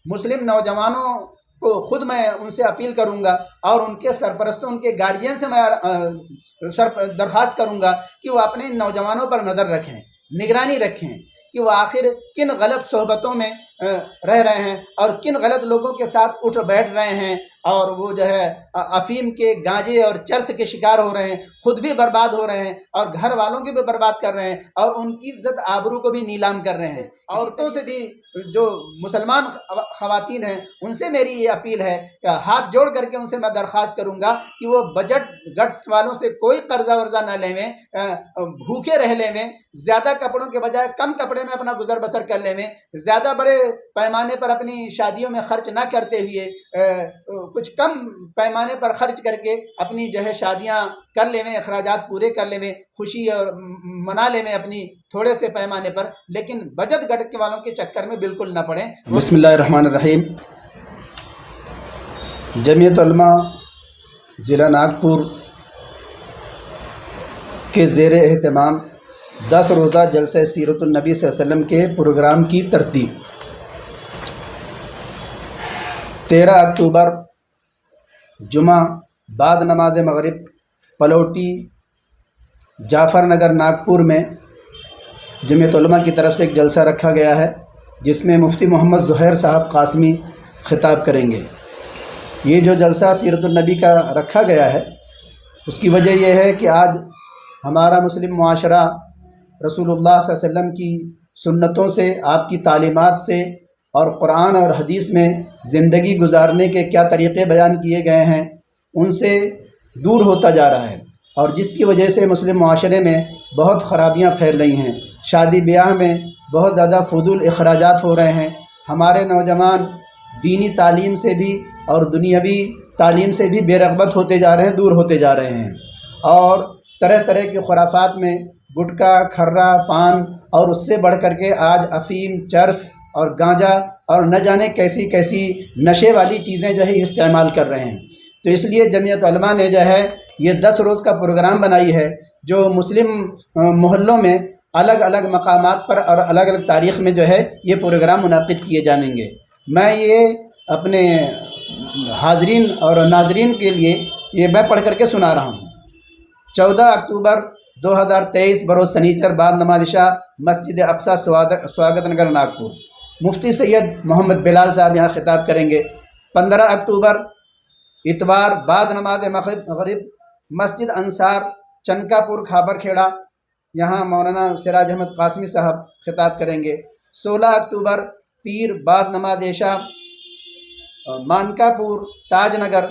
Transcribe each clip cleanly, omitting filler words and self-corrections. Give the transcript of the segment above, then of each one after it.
मुस्लिम नौजवानों को खुद मैं उनसे अपील करूंगा और उनके सरपरस्तों, उनके गार्जियन से मैं दरख्वास्त करूंगा कि वो अपने नौजवानों पर नज़र रखें, निगरानी रखें कि वो आखिर किन गलत सोहबतों में रह रहे हैं और किन गलत लोगों के साथ उठ बैठ रहे हैं और वो जो है अफीम के, गांजे और चर्स के शिकार हो रहे हैं, खुद भी बर्बाद हो रहे हैं और घर वालों की भी बर्बाद कर रहे हैं और उनकी इज्जत आबरू को भी नीलाम कर रहे हैं। औरतों से भी, जो मुसलमान ख़वातीन हैं, उनसे मेरी ये अपील है कि हाथ जोड़ करके उनसे मैं दरख्वास्त करूँगा कि वो बजट गट्स वालों से कोई कर्जा वर्जा न लेवें, भूखे रह लेवें, ज़्यादा कपड़ों के बजाय कम कपड़े में अपना गुजर बसर कर लेवें, ज़्यादा बड़े पैमाने पर अपनी शादियों में खर्च ना करते हुए कुछ कम पैमाने पर खर्च करके अपनी जो है शादियाँ कर लेवें, अखराजात पूरे कर लेवें, खुशी और मना लेवें अपनी थोड़े से पैमाने पर, लेकिन बजट गट के वालों के चक्कर में बिल्कुल ना पड़ें। बिस्मिल्लाहिर्रहमानिर्रहीम। जमीयत उलमा ज़िला नागपुर के ज़ेर एहतमाम 10 रोज़ा जलसा सीरतुन नबी सल्लल्लाहु अलैहि वसल्लम के प्रोग्राम की तरतीब 13 अक्टूबर जुमा बाद नमाज मगरिब पलौटी जाफ़रनगर नागपुर में जमीयत उलमा की तरफ से एक जलसा रखा गया है, जिसमें मुफ्ती मोहम्मद ज़ुहैर साहब कासमी ख़िताब करेंगे। ये जो जलसा सीरतुन नबी का रखा गया है, उसकी वजह यह है कि आज हमारा मुस्लिम मुआशरा रसूलुल्लाह सल्लल्लाहु अलैहि वसल्लम की सुन्नतों से, आपकी तालीमात से और कुरान और हदीस में ज़िंदगी गुजारने के क्या तरीक़े बयान किए गए हैं, उनसे दूर होता जा रहा है और जिसकी वजह से मुस्लिम मुआशरे में बहुत ख़राबियाँ फैल रही हैं। शादी ब्याह में बहुत ज़्यादा फजूल अखराजात हो रहे हैं। हमारे नौजवान दीनी तालीम से भी और दुनियावी तालीम से भी बेरग़बत होते जा रहे हैं, दूर होते जा रहे हैं और तरह तरह के खुराफात में गुटखा, खर्रा, पान और उससे बढ़ कर के आज अफ़ीम, चर्स और गांजा और न जाने कैसी कैसी नशे वाली चीज़ें जो है इस्तेमाल कर रहे हैं। तो इसलिए जमीयत उलमा ने जो है ये 10 रोज़ का प्रोग्राम बनाई है, जो मुस्लिम मोहल्लों में अलग अलग मकामात पर और अलग अलग तारीख़ में जो है ये प्रोग्राम मुनाक़िद किए जाएंगे। मैं ये अपने हाज़रीन और नाज़रीन के लिए ये मैं पढ़ करके सुना रहा हूँ। 14 अक्टूबर 2023 बरोज़ सनीचर बाद नमाज इशा मस्जिद अक्सा स्वागत नगर नागपुर। मुफ्ती सैयद मोहम्मद बिलाल साहब यहाँ ख़िताब करेंगे। 15 अक्टूबर इतवार बाद नमाज मगरिब मस्जिद अंसार चनकापुर खाबरखेड़ा, यहाँ मौलाना सिराज अहमद कासमी साहब ख़िताब करेंगे। 16 अक्टूबर पीर बाद नमाज इशा मानकापुर ताजनगर,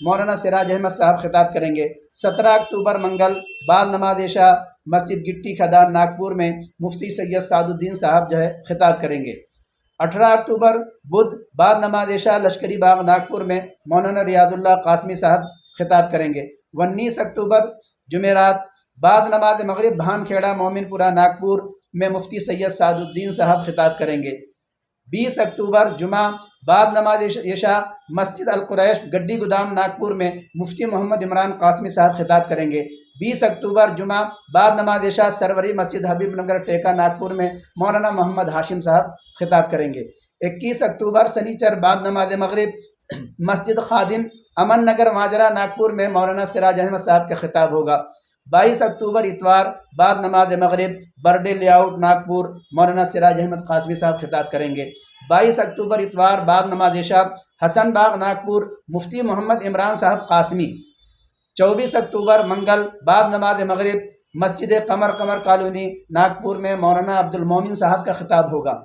मौलाना सिराज अहमद साहब ख़िताब करेंगे। 17 अक्टूबर मंगल बाद नमाज इशा मस्जिद गिट्टी खदान नागपुर में मुफ्ती सैयद सादुद्दीन साहब जो है ख़िताब करेंगे। 18 अक्टूबर बुध बाद नमाज इशा लश्करी बाग नागपुर में मौलाना रियाजुल्लाह कासमी साहब ख़िताब करेंगे। 19 अक्टूबर जुमेरात बाद नमाज मगरिब भानखेड़ा मोमिनपुरा नागपुर में मुफ्ती सैयद सादुद्दीन साहब ख़िताब करेंगे। 20 अक्टूबर जुमा बाद नमाज इशा मस्जिद अल कुरैश गड्डी गोदाम नागपुर में मुफ्ती मोहम्मद इमरान कासमी साहब ख़िताब करेंगे। 20 अक्टूबर जुमा बाद नमाज इशा सरवरी मस्जिद हबीब नगर टेका नागपुर में मौलाना मोहम्मद हाशिम साहब ख़िताब करेंगे। 21 अक्टूबर सनीचर बाद नमाज मगरिब मस्जिद खादिम अमन नगर माजरा नागपुर में मौलाना सिराज अहमद साहब का ख़िताब होगा। 22 अक्टूबर इतवार बाद नमाज मगरिब बर्डे लेआउट नागपुर मौलाना सिराज अहमद कासमी साहब ख़िताब करेंगे। 22 अक्टूबर इतवार बाद नमाज इशा हसन बाग नागपुर मुफ्ती मोहम्मद इमरान साहब कासमी। 24 अक्टूबर मंगल बाद नमाज मगरिब मस्जिद कमर कॉलोनी नागपुर में मौलाना अब्दुल मोमिन साहब का ख़िताब होगा।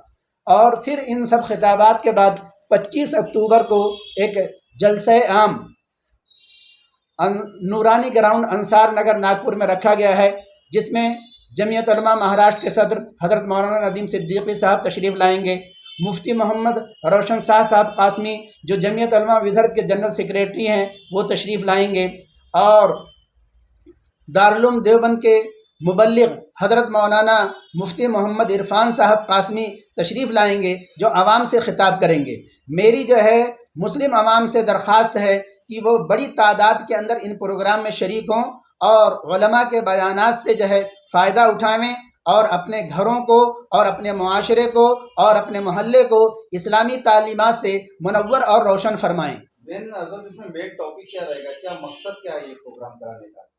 और फिर इन सब खिताबात के बाद 25 अक्टूबर को एक जलसे आम नूरानी ग्राउंड अंसार नगर नागपुर में रखा गया है, जिसमें जमीयत उलमा महाराष्ट्र के सदर हज़रत मौलाना नदीम सिद्दीकी साहब तशरीफ़ लाएंगे। मुफ्ती मोहम्मद रोशन शाह साहब कासमी जो जमीयत उलमा विदर्भ के जनरल सेक्रेटरी हैं, वो तशरीफ़ लाएंगे और दारुल उलूम देवबंद के मुबल्लिग हज़रत मौलाना मुफ्ती मोहम्मद इरफान साहब कासमी तशरीफ़ लाएंगे, जो आवाम से ख़िताब करेंगे। मेरी जो है मुस्लिम आवाम से दरख्वास्त है कि वो बड़ी तादाद के अंदर इन प्रोग्राम में शरीक हों और उलमा के बयानात से जो है फ़ायदा उठावें और अपने घरों को और अपने मुआशरे को और अपने मोहल्ले को इस्लामी तालीमात से मुनव्वर और रोशन फरमाएं। इसमें मेन टॉपिक क्या रहेगा, क्या मकसद क्या है ये प्रोग्राम कराने का?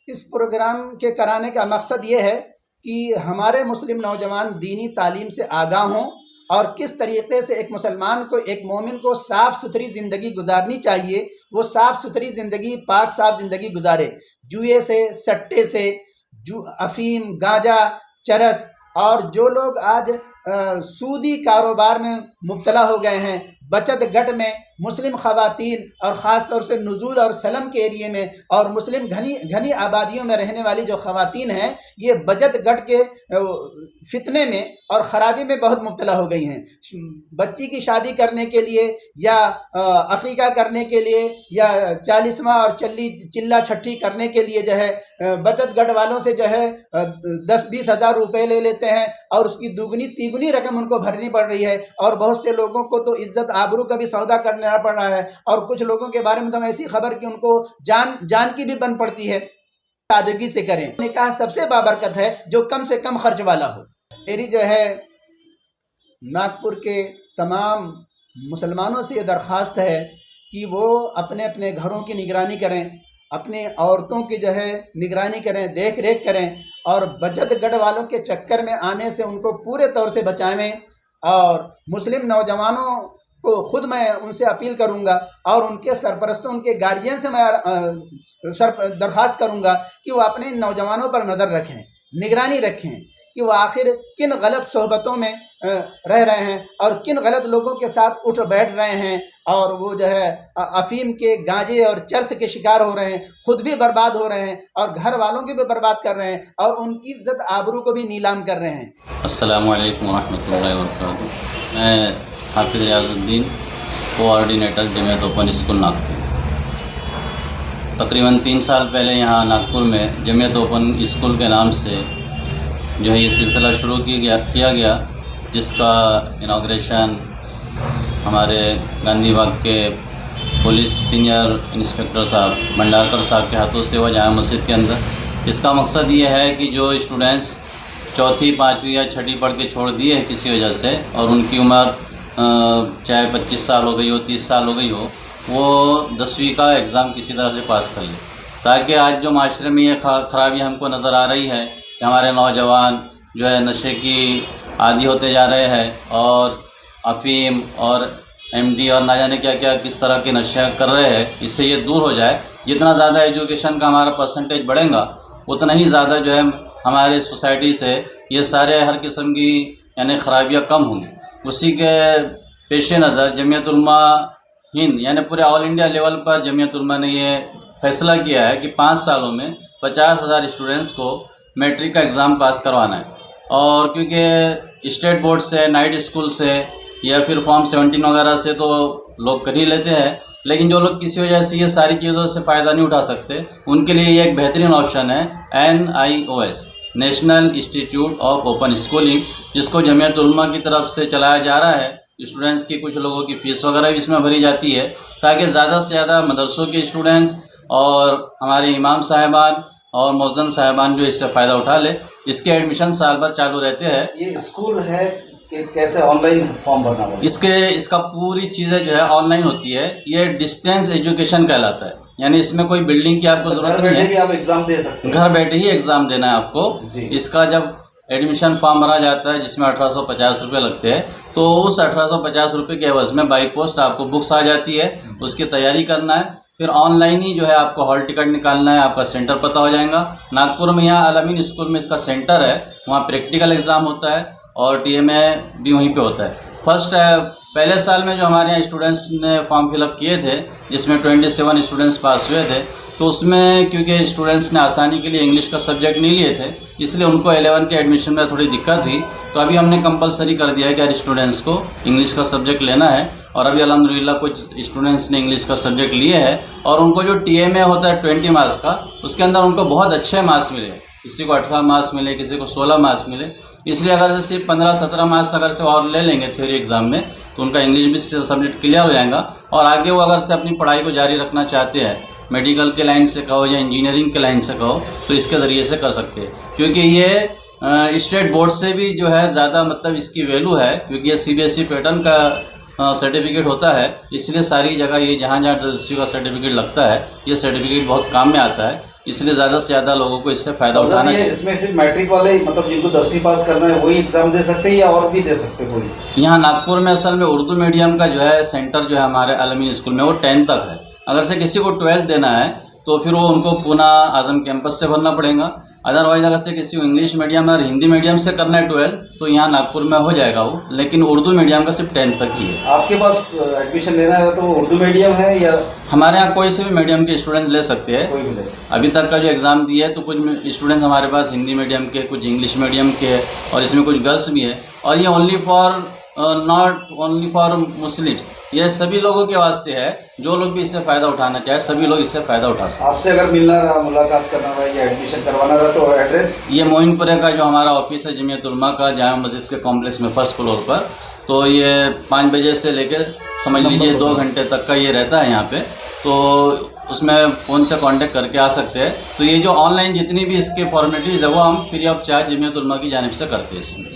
इस प्रोग्राम के कराने का मकसद ये है कि हमारे मुस्लिम नौजवान दीनी तालीम से आगाह हों और किस तरीक़े से एक मुसलमान को, एक मोमिन को साफ़ सुथरी ज़िंदगी गुजारनी चाहिए, वो साफ़ सुथरी ज़िंदगी, पाक साफ़ ज़िंदगी गुजारे। जुए से, सट्टे से, अफ़ीम, गांजा, चरस और जो लोग आज सूदी कारोबार में मुब्तला हो गए हैं, बचत गट में मुस्लिम ख़वातीन और ख़ास तौर से नुज़ूल और सलम के एरिए में और मुस्लिम घनी आबादियों में रहने वाली जो ख़वातीन हैं, ये बचत गट के फितने में और ख़राबी में बहुत मुब्तला हो गई हैं। बच्ची की शादी करने के लिए या अक़ीक़ा करने के लिए या 40वां और चिल्ला छट्ठी करने के लिए जो है बचत गट वालों से जो है 10-20 हज़ार रुपये ले लेते हैं और उसकी दुगनी तीगुनी रकम उनको भरनी पड़ रही है। और बहुत से लोगों को तो इज़्ज़त आबरू का भी सौदा करना पड़ रहा है और कुछ लोगों के बारे में तो ऐसी खबर कि उनको जान की भी बन पड़ती है। सादगी से करें। निकाह सबसे बाबरकत है जो कम से कम खर्च वाला हो। मेरी जो है नागपुर के तमाम मुसलमानों से ये दरख्वास्त है कि वो अपने अपने घरों की निगरानी करें, अपने औरतों की जो है निगरानी करें, देख रेख करें और बचत गढ़ वालों के चक्कर में आने से उनको पूरे तौर से बचाएं। और मुस्लिम नौजवानों को खुद मैं उनसे अपील करूंगा और उनके सरपरस्तों, उनके गार्जियन से मैं दरख्वास्त करूंगा कि वो अपने नौजवानों पर नज़र रखें, निगरानी रखें कि वो आखिर किन गलत सोहबतों में रह रहे हैं और किन गलत लोगों के साथ उठ बैठ रहे हैं और वो जो है अफीम के, गांजे और चरस के शिकार हो रहे हैं, खुद भी बर्बाद हो रहे हैं और घर वालों की भी बर्बाद कर रहे हैं और उनकी इज्जत आबरू को भी नीलाम कर रहे हैं। अस्सलामु अलैकुम वरहमतुल्लाहि वबरकातुहू। मैं हाफिज़ Riyazuddin, coordinator Jamiat open school Nagpur. तकरीबन 3 साल पहले यहाँ नागपुर में जमीयत ओपन स्कूल के नाम से जो है ये सिलसिला शुरू किया गया जिसका इनाग्रेशन हमारे गांधी बाग के पुलिस सीनियर इंस्पेक्टर साहब भंडारकर साहब के हाथों से हुआ जामा मस्जिद के अंदर। इसका मकसद ये है कि जो स्टूडेंट्स 4वीं 5वीं या 6वीं पढ़ के छोड़ दिए हैं किसी वजह से और उनकी उम्र चाहे 25 साल हो गई हो, 30 साल हो गई हो, वो 10वीं का एग्ज़ाम किसी तरह से पास कर ले, ताकि आज जो माशरे में ये खराबी हमको नज़र आ रही है कि हमारे नौजवान जो है नशे की आदी होते जा रहे हैं और अफीम और एमडी और ना जाने क्या क्या किस तरह के नशे कर रहे हैं, इससे ये दूर हो जाए। जितना ज़्यादा एजुकेशन का हमारा परसेंटेज बढ़ेगा उतना ही ज़्यादा जो है हमारे सोसाइटी से ये सारे हर किस्म की यानी खराबियाँ कम होंगी। उसी के पेश नज़र जमीयत उलमा हिंद यानी पूरे ऑल इंडिया लेवल पर जमीयत उलमा ने ये फैसला किया है कि 5 सालों में 50,000 स्टूडेंट्स को मैट्रिक का एग्ज़ाम पास करवाना है। और क्योंकि स्टेट बोर्ड से, नाइट स्कूल से या फिर फॉर्म 17 वगैरह से तो लोग कर ही लेते हैं, लेकिन जो लोग किसी वजह से ये सारी चीज़ों से फ़ायदा नहीं उठा सकते, उनके लिए ये एक बेहतरीन ऑप्शन है NIOS, national institute of open schooling, जिसको जमीयत उलमा की तरफ से चलाया जा रहा है। स्टूडेंट्स की कुछ लोगों की फ़ीस वगैरह भी इसमें भरी जाती है ताकि ज़्यादा से ज़्यादा मदरसों के स्टूडेंट्स और हमारे इमाम साहिबान और मौज़न साहिबान जो इससे फ़ायदा उठा ले। इसके एडमिशन साल भर चालू रहते हैं। ये स्कूल है कि कैसे ऑनलाइन फॉर्म भरना होगा? इसका पूरी चीज़ें जो है ऑनलाइन होती है। ये डिस्टेंस एजुकेशन कहलाता है, यानी इसमें कोई बिल्डिंग की आपको ज़रूरत नहीं है, भी आप एग्ज़ाम दे सकते हैं, घर बैठे ही एग्ज़ाम देना है आपको। इसका जब एडमिशन फॉर्म भरा जाता है जिसमें 1850 रुपये लगते हैं, तो उस 1850 रुपये के एवज में बाई पोस्ट आपको बुक्स आ जाती है, उसकी तैयारी करना है। फिर ऑनलाइन ही जो है आपको हॉल टिकट निकालना है, आपका सेंटर पता हो जाएगा। नागपुर में यहाँ अल-अमीन स्कूल में इसका सेंटर है, वहाँ प्रैक्टिकल एग्ज़ाम होता है और TMA भी वहीं पे होता है। पहले साल में जो हमारे यहाँ स्टूडेंट्स ने फॉर्म फिलअप किए थे जिसमें 27 स्टूडेंट्स पास हुए थे, तो उसमें क्योंकि स्टूडेंट्स ने आसानी के लिए इंग्लिश का सब्जेक्ट नहीं लिए थे, इसलिए उनको 11 के एडमिशन में थोड़ी दिक्कत हुई। तो अभी हमने कंपलसरी कर दिया है कि हर स्टूडेंट्स को इंग्लिश का सब्जेक्ट लेना है और अभी अल्हम्दुलिल्लाह कुछ स्टूडेंट्स ने इंग्लिश का सब्जेक्ट लिए है और उनको जो TMA होता है 20 मार्क्स का, उसके अंदर उनको बहुत अच्छे मार्क्स मिले। किसी को 18 मार्क्स मिले, किसी को 16 मार्क्स मिले। इसलिए अगर से सिर्फ 15-17 मार्क्स अगर से और ले लेंगे थ्योरी एग्ज़ाम में तो उनका इंग्लिश भी सब्जेक्ट क्लियर हो जाएगा और आगे वो अगर से अपनी पढ़ाई को जारी रखना चाहते हैं, मेडिकल के लाइन से कहो या इंजीनियरिंग के लाइन से कहो, तो इसके ज़रिए से कर सकते हैं। क्योंकि ये स्टेट बोर्ड से भी जो है ज़्यादा मतलब इसकी वैल्यू है, क्योंकि ये सीबीएसई पैटर्न का सर्टिफिकेट होता है, इसलिए सारी जगह ये जहाँ जहाँ रजिस्ट्री का सर्टिफिकेट लगता है ये सर्टिफिकेट बहुत काम में आता है, इसलिए ज़्यादा से ज़्यादा लोगों को इससे फ़ायदा उठाना चाहिए। इसमें सिर्फ मैट्रिक वाले मतलब जिनको 10वीं पास करना है वही एग्जाम दे सकते हैं या और भी दे सकते हैं कोई? यहाँ नागपुर में असल में उर्दू मीडियम का जो है सेंटर जो है हमारे अलमीन स्कूल में वो 10 तक है। अगर से किसी को 12th देना है तो फिर वो उनको पूना आजम कैंपस से भरना पड़ेगा। अदरवाइज अगर से किसी को इंग्लिश मीडियम और हिंदी मीडियम से करना है 12 तो यहाँ नागपुर में हो जाएगा वो, लेकिन उर्दू मीडियम का सिर्फ 10 तक ही है। आपके पास एडमिशन लेना है तो उर्दू मीडियम है या हमारे यहाँ कोई से भी मीडियम के स्टूडेंट्स ले सकते हैं। कोई भी ले सकते हैं? अभी तक का जो एग्ज़ाम दिए तो कुछ स्टूडेंट्स हमारे पास हिंदी मीडियम के, कुछ इंग्लिश मीडियम के और इसमें कुछ गर्ल्स भी है। और ये only for not only for Muslims, ये सभी लोगों के वास्ते है। जो लोग भी इससे फ़ायदा उठाना चाहे सभी लोग इससे फ़ायदा उठा सकते हैं। आपसे अगर मिलना रहा, मुलाकात करना रहा या एडमिशन करवाना रहा तो एड्रेस? ये मोइनपुरे का जो हमारा ऑफिस है जमीयत उलमा का, जामा मस्जिद के कॉम्प्लेक्स में फर्स्ट फ्लोर पर, तो ये 5 बजे से लेकर समझ लीजिए 2 घंटे तक का ये रहता है यहाँ पे। तो उसमें फ़ोन से कांटेक्ट करके आ सकते हैं। तो ये जो ऑनलाइन जितनी भी इसके फॉर्मेलिटीज़ है वो हम free of charge Jamiat Ulama की जानिब से करते हैं इसमें।